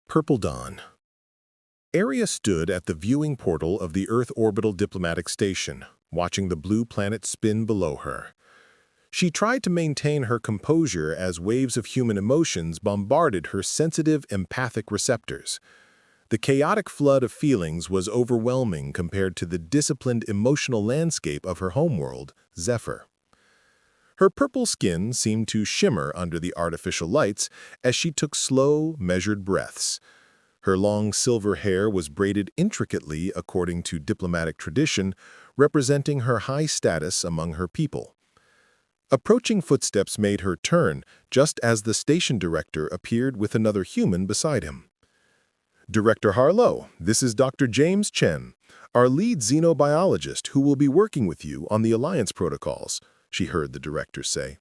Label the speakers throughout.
Speaker 1: Purple Dawn. Aria stood at the viewing portal of the Earth Orbital Diplomatic Station, watching the blue planet spin below her. She tried to maintain her composure as waves of human emotions bombarded her sensitive, empathic receptors. The chaotic flood of feelings was overwhelming compared to the disciplined emotional landscape of her homeworld, Zephyr. Her purple skin seemed to shimmer under the artificial lights as she took slow, measured breaths. Her long silver hair was braided intricately according to diplomatic tradition, representing her high status among her people. Approaching footsteps made her turn, just as the station director appeared with another human beside him. "Director Harlow, this is Dr. James Chen, our lead xenobiologist who will be working with you on the Alliance protocols," she heard the director say.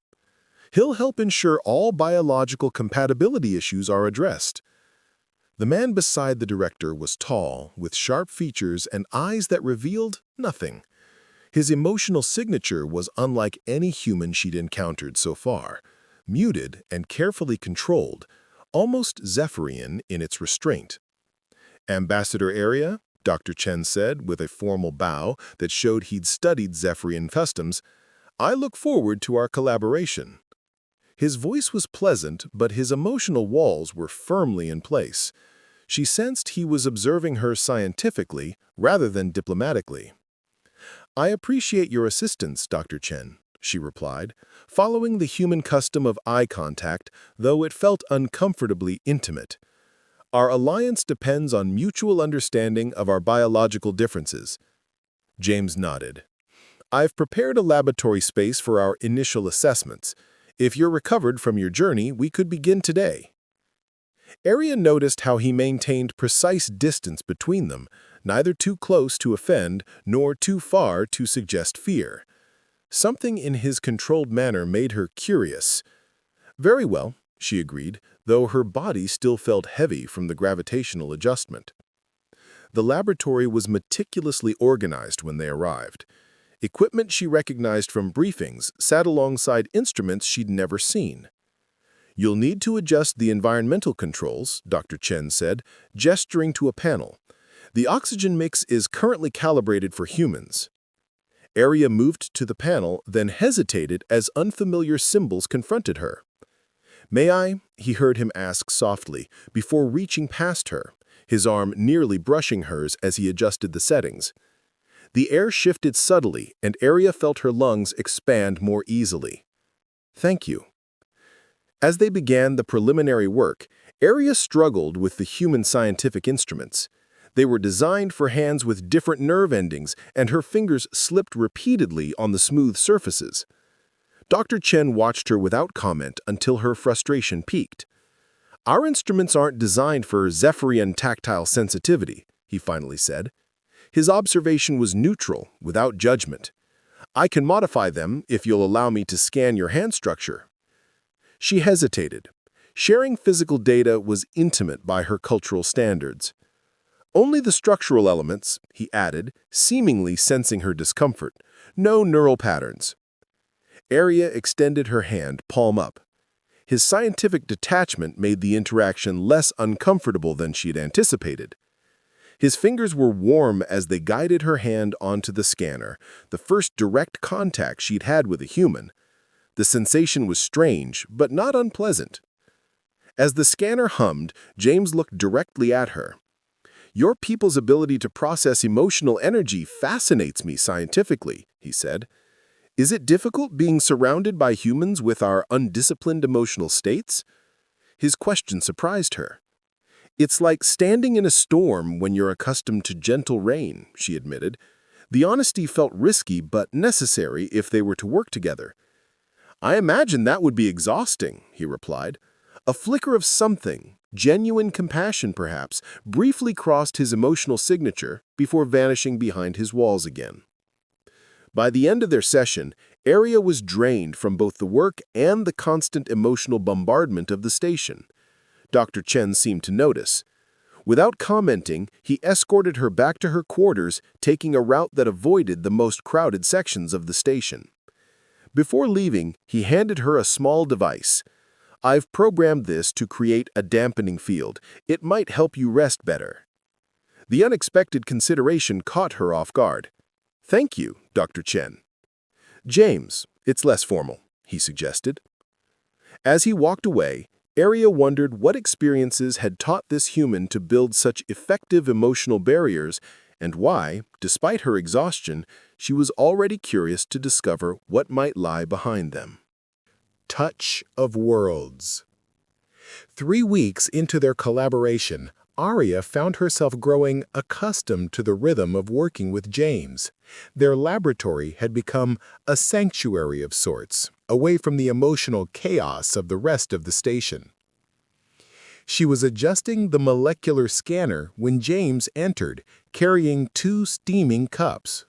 Speaker 1: "He'll help ensure all biological compatibility issues are addressed." The man beside the director was tall, with sharp features and eyes that revealed nothing. His emotional signature was unlike any human she'd encountered so far, muted and carefully controlled, almost Zephyrian in its restraint. "Ambassador Aria," Dr. Chen said with a formal bow that showed he'd studied Zephyrian customs, "I look forward to our collaboration." His voice was pleasant, but his emotional walls were firmly in place. She sensed he was observing her scientifically rather than diplomatically. "I appreciate your assistance, Dr. Chen," she replied, following the human custom of eye contact, though it felt uncomfortably intimate. "Our alliance depends on mutual understanding of our biological differences." James nodded. "I've prepared a laboratory space for our initial assessments. If you're recovered from your journey, we could begin today." Aria noticed how he maintained precise distance between them, neither too close to offend nor too far to suggest fear. Something in his controlled manner made her curious. "Very well," she agreed, though her body still felt heavy from the gravitational adjustment. The laboratory was meticulously organized when they arrived. Equipment she recognized from briefings sat alongside instruments she'd never seen. "You'll need to adjust the environmental controls," Dr. Chen said, gesturing to a panel. "The oxygen mix is currently calibrated for humans." Aria moved to the panel, then hesitated as unfamiliar symbols confronted her. "May I?" he heard him ask softly, before reaching past her, his arm nearly brushing hers as he adjusted the settings. The air shifted subtly, and Aria felt her lungs expand more easily. "Thank you." As they began the preliminary work, Aria struggled with the human scientific instruments. They were designed for hands with different nerve endings, and her fingers slipped repeatedly on the smooth surfaces. Dr. Chen watched her without comment until her frustration peaked. "Our instruments aren't designed for Zephyrian tactile sensitivity," he finally said. His observation was neutral, without judgment. "I can modify them if you'll allow me to scan your hand structure." She hesitated. Sharing physical data was intimate by her cultural standards. "Only the structural elements," he added, seemingly sensing her discomfort. "No neural patterns." Aria extended her hand, palm up. His scientific detachment made the interaction less uncomfortable than she'd anticipated. His fingers were warm as they guided her hand onto the scanner, the first direct contact she'd had with a human. The sensation was strange, but not unpleasant. As the scanner hummed, James looked directly at her. "Your people's ability to process emotional energy fascinates me scientifically," he said. "Is it difficult being surrounded by humans with our undisciplined emotional states?" His question surprised her. "It's like standing in a storm when you're accustomed to gentle rain," she admitted. The honesty felt risky but necessary if they were to work together. "I imagine that would be exhausting," he replied. A flicker of something, genuine compassion perhaps, briefly crossed his emotional signature before vanishing behind his walls again. By the end of their session, Aria was drained from both the work and the constant emotional bombardment of the station. Dr. Chen seemed to notice. Without commenting, he escorted her back to her quarters, taking a route that avoided the most crowded sections of the station. Before leaving, he handed her a small device. I've programmed this to create a dampening field. It might help you rest better." The unexpected consideration caught her off guard. "Thank you, Dr. Chen." "James, it's less formal," he suggested. As he walked away, Arya wondered what experiences had taught this human to build such effective emotional barriers and why, despite her exhaustion, she was already curious to discover what might lie behind them. Touch of Worlds. 3 weeks into their collaboration, Arya found herself growing accustomed to the rhythm of working with James. Their laboratory had become a sanctuary of sorts, away from the emotional chaos of the rest of the station. She was adjusting the molecular scanner when James entered, carrying 2 steaming cups.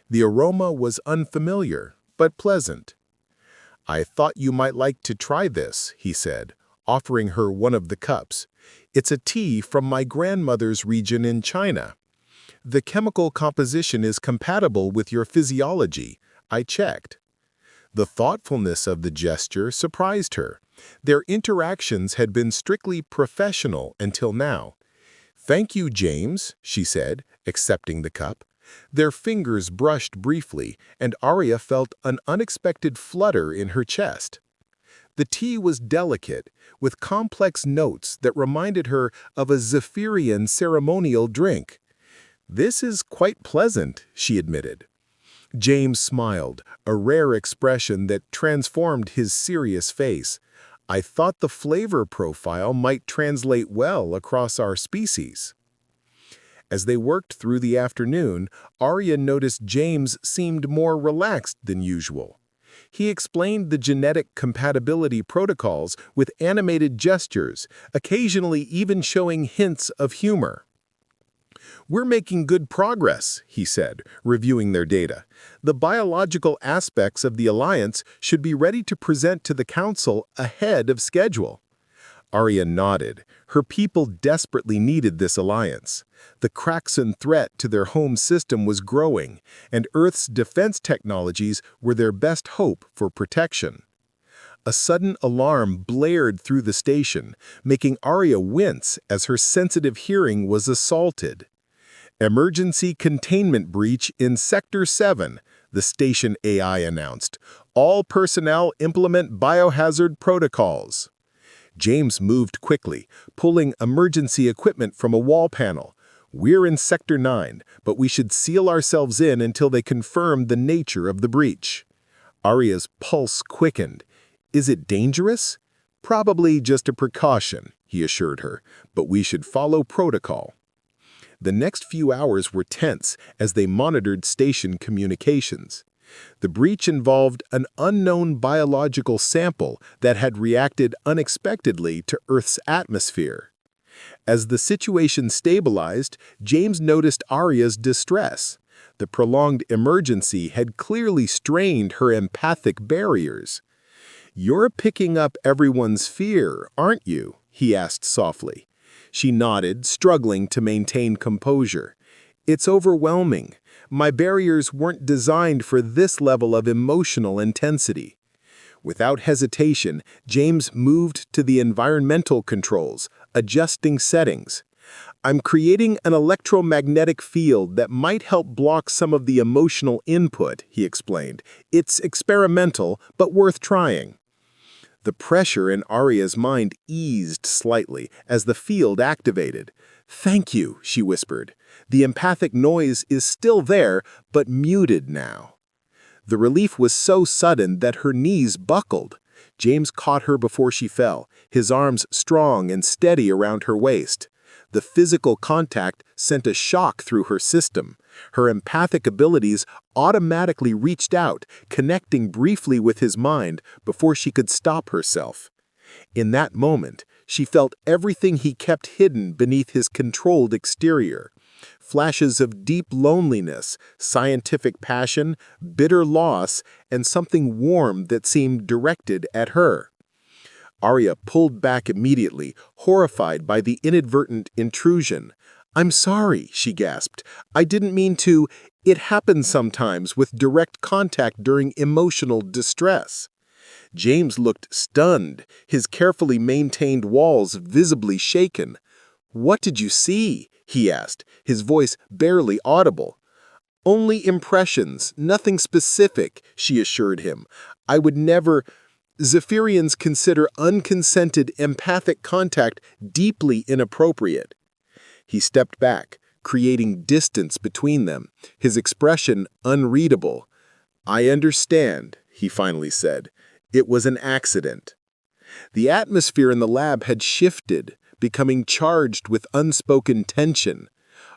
Speaker 1: The aroma was unfamiliar, but pleasant. "I thought you might like to try this," he said, offering her one of the cups. "It's a tea from my grandmother's region in China. The chemical composition is compatible with your physiology. I checked." The thoughtfulness of the gesture surprised her. Their interactions had been strictly professional until now. "Thank you, James," she said, accepting the cup. Their fingers brushed briefly, and Arya felt an unexpected flutter in her chest. The tea was delicate, with complex notes that reminded her of a Zephyrian ceremonial drink. "This is quite pleasant," she admitted. James smiled, a rare expression that transformed his serious face. "I thought the flavor profile might translate well across our species." As they worked through the afternoon, Arya noticed James seemed more relaxed than usual. He explained the genetic compatibility protocols with animated gestures, occasionally even showing hints of humor. "We're making good progress," he said, reviewing their data. "The biological aspects of the alliance should be ready to present to the Council ahead of schedule." Arya nodded. Her people desperately needed this alliance. The Kraxan threat to their home system was growing, and Earth's defense technologies were their best hope for protection. A sudden alarm blared through the station, making Arya wince as her sensitive hearing was assaulted. "Emergency containment breach in Sector 7, the station AI announced. "All personnel implement biohazard protocols." James moved quickly, pulling emergency equipment from a wall panel. "We're in Sector 9, but we should seal ourselves in until they confirm the nature of the breach." Arya's pulse quickened. "Is it dangerous?" "Probably just a precaution," he assured her, "but we should follow protocol." The next few hours were tense as they monitored station communications. The breach involved an unknown biological sample that had reacted unexpectedly to Earth's atmosphere. As the situation stabilized, James noticed Arya's distress. The prolonged emergency had clearly strained her empathic barriers. "You're picking up everyone's fear, aren't you?" he asked softly. She nodded, struggling to maintain composure. "It's overwhelming. My barriers weren't designed for this level of emotional intensity." Without hesitation, James moved to the environmental controls, adjusting settings. "I'm creating an electromagnetic field that might help block some of the emotional input," he explained. "It's experimental, but worth trying." The pressure in Arya's mind eased slightly as the field activated. "Thank you," she whispered. "The empathic noise is still there, but muted now." The relief was so sudden that her knees buckled. James caught her before she fell, his arms strong and steady around her waist. The physical contact sent a shock through her system. Her empathic abilities automatically reached out, connecting briefly with his mind before she could stop herself. In that moment, she felt everything he kept hidden beneath his controlled exterior. Flashes of deep loneliness, scientific passion, bitter loss, and something warm that seemed directed at her. Arya pulled back immediately, horrified by the inadvertent intrusion. "I'm sorry," she gasped. "I didn't mean to. It happens sometimes with direct contact during emotional distress." James looked stunned, his carefully maintained walls visibly shaken. "What did you see?" he asked, his voice barely audible. "Only impressions, nothing specific," she assured him. "I would never—" Zephyrians consider unconsented empathic contact deeply inappropriate. He stepped back, creating distance between them, his expression unreadable. "I understand," he finally said. "It was an accident." The atmosphere in the lab had shifted, becoming charged with unspoken tension.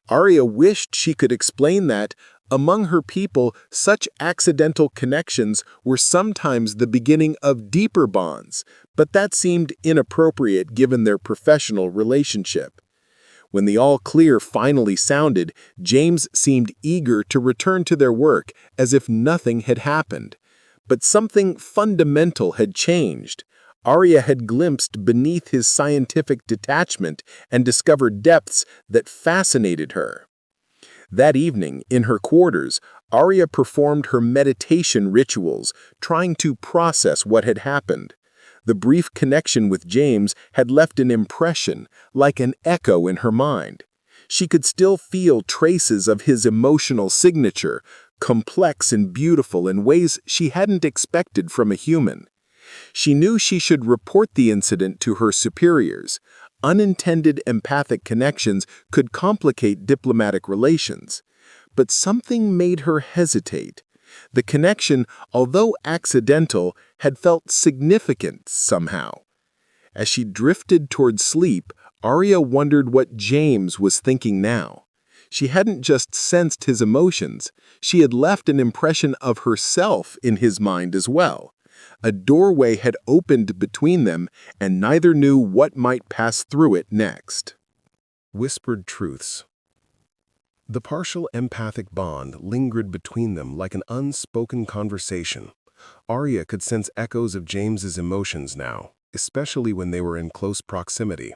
Speaker 1: Arya wished she could explain that, among her people, such accidental connections were sometimes the beginning of deeper bonds, but that seemed inappropriate given their professional relationship. When the all-clear finally sounded, James seemed eager to return to their work as if nothing had happened. But something fundamental had changed. Arya had glimpsed beneath his scientific detachment and discovered depths that fascinated her. That evening, in her quarters, Arya performed her meditation rituals, trying to process what had happened. The brief connection with James had left an impression, like an echo in her mind. She could still feel traces of his emotional signature, complex and beautiful in ways she hadn't expected from a human. She knew she should report the incident to her superiors. Unintended empathic connections could complicate diplomatic relations. But something made her hesitate. The connection, although accidental, had felt significant somehow. As she drifted toward sleep, Arya wondered what James was thinking now. She hadn't just sensed his emotions, she had left an impression of herself in his mind as well. A doorway had opened between them, and neither knew what might pass through it next. Whispered truths. The partial empathic bond lingered between them like an unspoken conversation. Arya could sense echoes of James's emotions now, especially when they were in close proximity.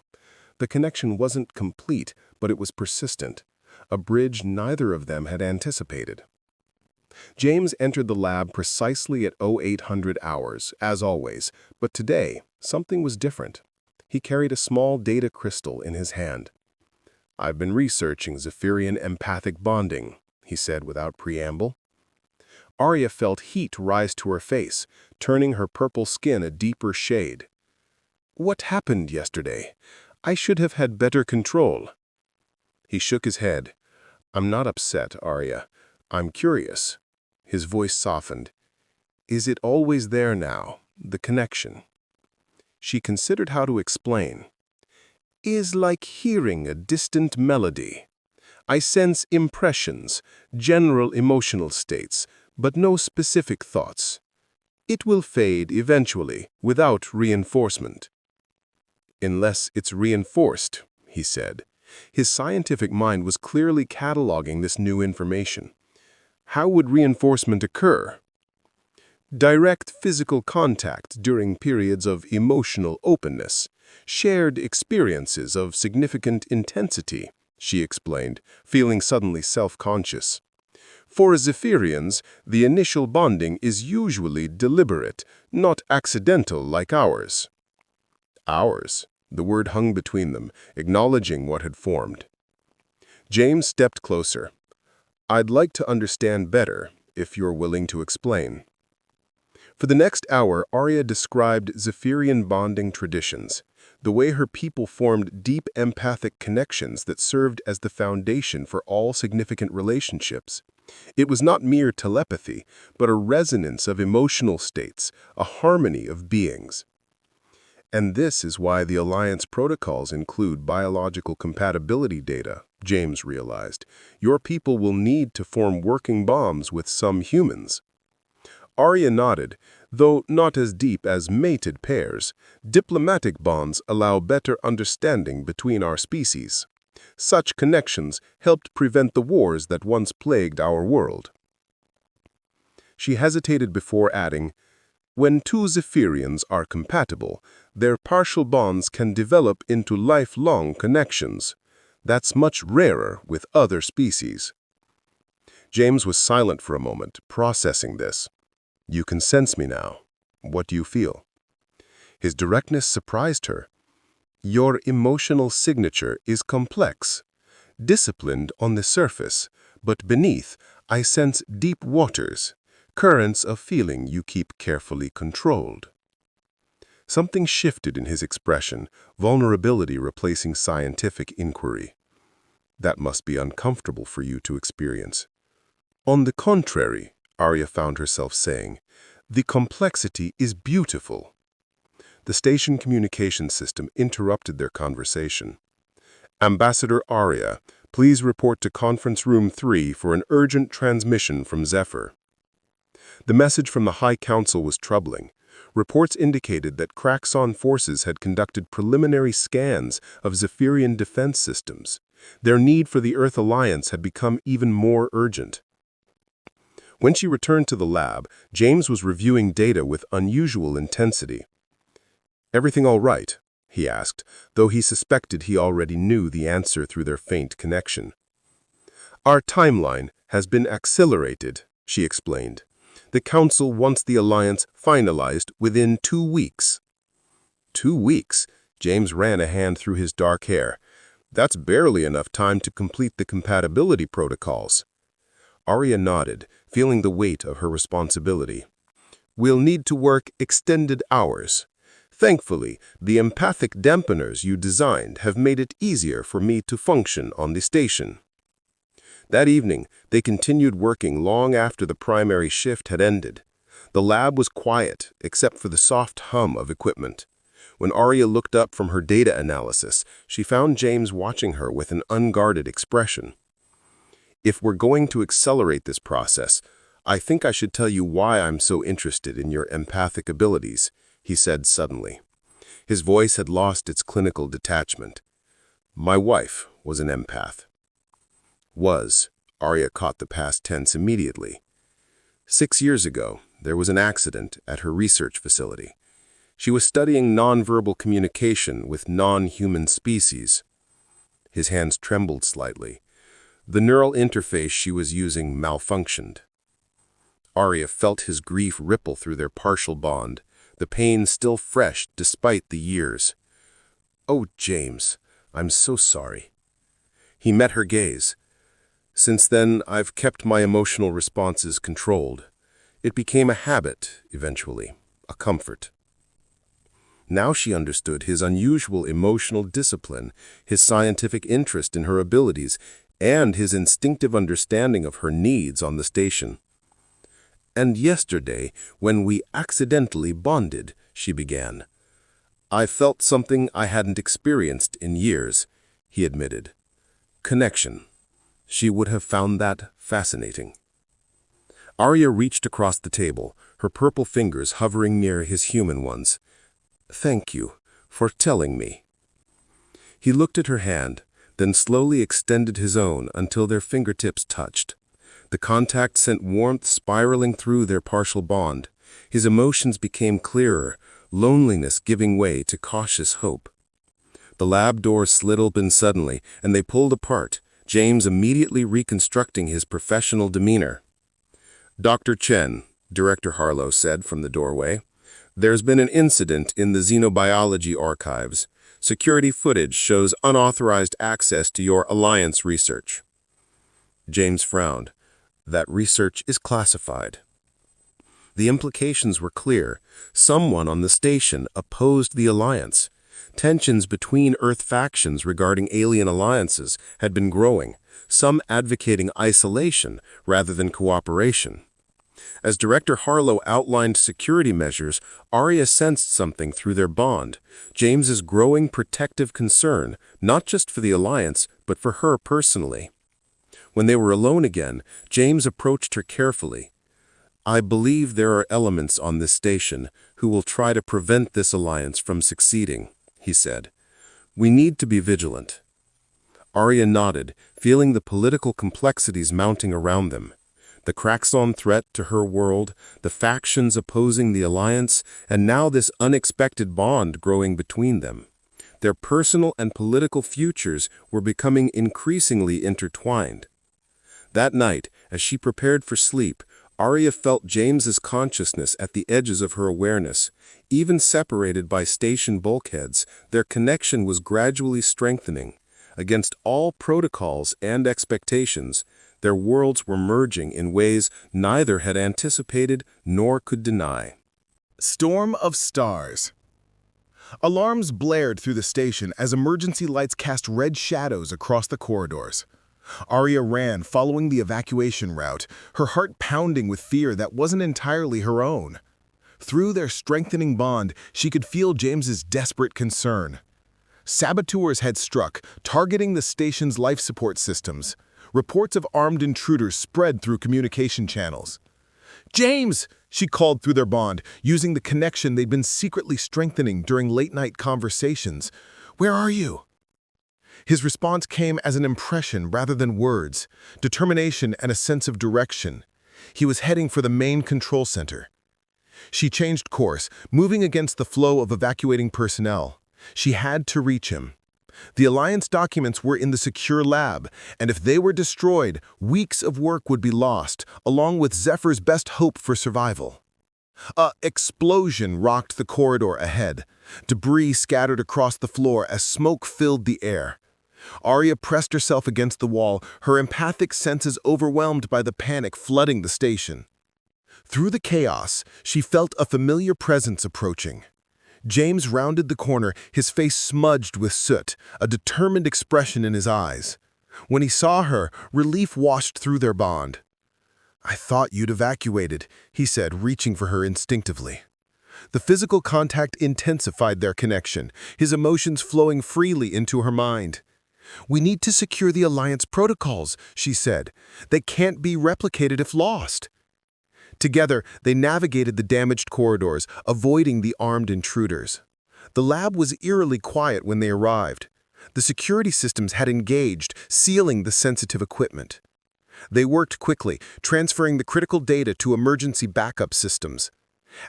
Speaker 1: The connection wasn't complete, but it was persistent, a bridge neither of them had anticipated. James entered the lab precisely at 0800 hours, as always, but today, something was different. He carried a small data crystal in his hand. "I've been researching Zephyrian empathic bonding," he said without preamble. Arya felt heat rise to her face, turning her purple skin a deeper shade. "What happened yesterday? I should have had better control." He shook his head. "I'm not upset, Arya. I'm curious." His voice softened. "Is it always there now, the connection?" She considered how to explain. "Is like hearing a distant melody. I sense impressions, general emotional states, but no specific thoughts. It will fade eventually, without reinforcement." "Unless it's reinforced," he said. His scientific mind was clearly cataloging this new information. "How would reinforcement occur?" "Direct physical contact during periods of emotional openness, shared experiences of significant intensity," she explained, feeling suddenly self-conscious. "For Zephyrians, the initial bonding is usually deliberate, not accidental like ours." Ours. The word hung between them, acknowledging what had formed. James stepped closer. "I'd like to understand better, if you're willing to explain." For the next hour, Arya described Zephyrian bonding traditions, the way her people formed deep empathic connections that served as the foundation for all significant relationships. It was not mere telepathy, but a resonance of emotional states, a harmony of beings. "And this is why the Alliance protocols include biological compatibility data," James realized. "Your people will need to form working bonds with some humans." Arya nodded. "Though not as deep as mated pairs, diplomatic bonds allow better understanding between our species. Such connections helped prevent the wars that once plagued our world." She hesitated before adding, "When two Zephyrians are compatible, their partial bonds can develop into lifelong connections. That's much rarer with other species." James was silent for a moment, processing this. "You can sense me now."
Speaker 2: What do you feel? His directness surprised her. Your emotional signature is complex, disciplined on the surface, but beneath, I sense deep waters, currents of feeling you keep carefully controlled. Something shifted in his expression, vulnerability replacing scientific inquiry. That must be uncomfortable for you to experience. On the contrary, Arya found herself saying, the complexity is beautiful. The station communication system interrupted their conversation. Ambassador Arya, please report to Conference Room 3 for an urgent transmission from Zephyr. The message from the High Council was troubling. Reports indicated that Kraxon forces had conducted preliminary scans of Zephyrian defense systems. Their need for the Earth Alliance had become even more urgent. When she returned to the lab, James was reviewing data with unusual intensity. "Everything all right?" he asked, though he suspected he already knew the answer through their faint connection. "Our timeline has been accelerated," she explained. "The Council wants the Alliance finalized within 2 weeks." 2 weeks? James ran a hand through his dark hair. "That's barely enough time to complete the compatibility protocols." Arya nodded, feeling the weight of her responsibility. "We'll need to work extended hours. Thankfully, the empathic dampeners you designed have made it easier for me to function on the station." That evening, they continued working long after the primary shift had ended. The lab was quiet, except for the soft hum of equipment. When Arya looked up from her data analysis, she found James watching her with an unguarded expression. "If we're going to accelerate this process, I think I should tell you why I'm so interested in your empathic abilities," he said suddenly. His voice had lost its clinical detachment. "My wife was an empath." Was. Arya caught the past tense immediately. 6 years ago, there was an accident at her research facility. She was studying nonverbal communication with non-human species. His hands trembled slightly. The neural interface she was using malfunctioned. Arya felt his grief ripple through their partial bond, the pain still fresh despite the years. "Oh, James, I'm so sorry." He met her gaze. "Since then, I've kept my emotional responses controlled. It became a habit, eventually, a comfort." Now she understood his unusual emotional discipline, his scientific interest in her abilities, and his instinctive understanding of her needs on the station. "And yesterday, when we accidentally bonded," she began, "I felt something I hadn't experienced in years," he admitted. "Connection." She would have found that fascinating. Arya reached across the table, her purple fingers hovering near his human ones. "Thank you for telling me." He looked at her hand, then slowly extended his own until their fingertips touched. The contact sent warmth spiraling through their partial bond. His emotions became clearer, loneliness giving way to cautious hope. The lab door slid open suddenly, and they pulled apart, James immediately reconstructing his professional demeanor. "Dr. Chen," Director Harlow said from the doorway, "there's been an incident in the xenobiology archives. Security footage shows unauthorized access to your Alliance research." James frowned. "That research is classified." The implications were clear. Someone on the station opposed the Alliance. Tensions between Earth factions regarding alien alliances had been growing, some advocating isolation rather than cooperation. As Director Harlow outlined security measures, Arya sensed something through their bond, James's growing protective concern, not just for the Alliance, but for her personally. When they were alone again, James approached her carefully. "I believe there are elements on this station who will try to prevent this alliance from succeeding," he said. "We need to be vigilant." Arya nodded, feeling the political complexities mounting around them. The Kraxon threat to her world, the factions opposing the Alliance, and now this unexpected bond growing between them. Their personal and political futures were becoming increasingly intertwined. That night, as she prepared for sleep, Arya felt James's consciousness at the edges of her awareness. Even separated by station bulkheads, their connection was gradually strengthening. Against all protocols and expectations, their worlds were merging in ways neither had anticipated nor could deny.
Speaker 3: Storm of stars. Alarms blared through the station as emergency lights cast red shadows across the corridors. Arya ran, following the evacuation route, her heart pounding with fear that wasn't entirely her own. Through their strengthening bond, she could feel James's desperate concern. Saboteurs had struck, targeting the station's life support systems. Reports of armed intruders spread through communication channels. "James!" she called through their bond, using the connection they'd been secretly strengthening during late-night conversations. "Where are you?" His response came as an impression rather than words, determination and a sense of direction. He was heading for the main control center. She changed course, moving against the flow of evacuating personnel. She had to reach him. The Alliance documents were in the secure lab, and if they were destroyed, weeks of work would be lost, along with Zephyr's best hope for survival. A explosion rocked the corridor ahead. Debris scattered across the floor as smoke filled the air. Arya pressed herself against the wall, her empathic senses overwhelmed by the panic flooding the station. Through the chaos, she felt a familiar presence approaching. James rounded the corner, his face smudged with soot, a determined expression in his eyes. When he saw her, relief washed through their bond. "I thought you'd evacuated," he said, reaching for her instinctively. The physical contact intensified their connection, his emotions flowing freely into her mind. "We need to secure the Alliance protocols," she said. "They can't be replicated if lost." Together, they navigated the damaged corridors, avoiding the armed intruders. The lab was eerily quiet when they arrived. The security systems had engaged, sealing the sensitive equipment. They worked quickly, transferring the critical data to emergency backup systems.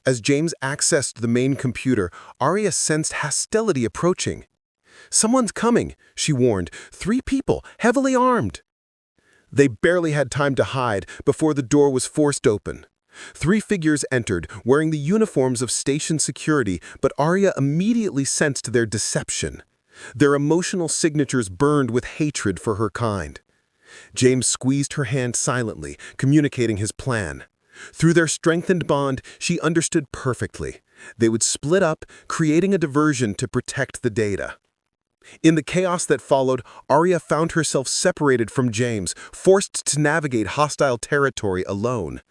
Speaker 3: As James accessed the main computer, Arya sensed hostility approaching. "Someone's coming," she warned. "3 people, heavily armed." They barely had time to hide before the door was forced open. 3 figures entered, wearing the uniforms of station security, but Arya immediately sensed their deception. Their emotional signatures burned with hatred for her kind. James squeezed her hand silently, communicating his plan. Through their strengthened bond, she understood perfectly. They would split up, creating a diversion to protect the data. In the chaos that followed, Arya found herself separated from James, forced to navigate hostile territory alone.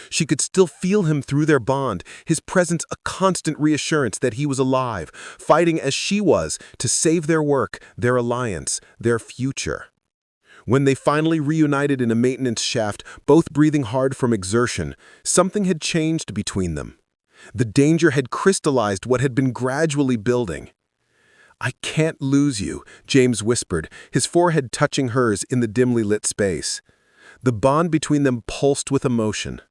Speaker 3: She could still feel him through their bond, his presence a constant reassurance that he was alive, fighting as she was to save their work, their alliance, their future. When they finally reunited in a maintenance shaft, both breathing hard from exertion, something had changed between them. The danger had crystallized what had been gradually building. "I can't lose you," James whispered, his forehead touching hers in the dimly lit space. The bond between them pulsed with emotion.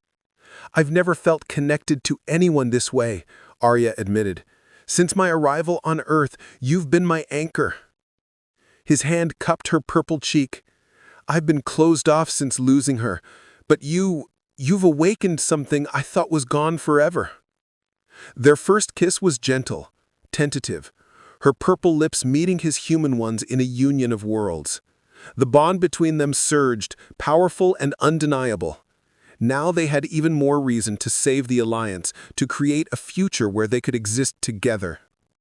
Speaker 3: "I've never felt connected to anyone this way," Arya admitted. "Since my arrival on Earth, you've been my anchor." His hand cupped her purple cheek. "I've been closed off since losing her, but you've awakened something I thought was gone forever." Their first kiss was gentle, tentative, her purple lips meeting his human ones in a union of worlds. The bond between them surged, powerful and undeniable. Now they had even more reason to save the Alliance, to create a future where they could exist together.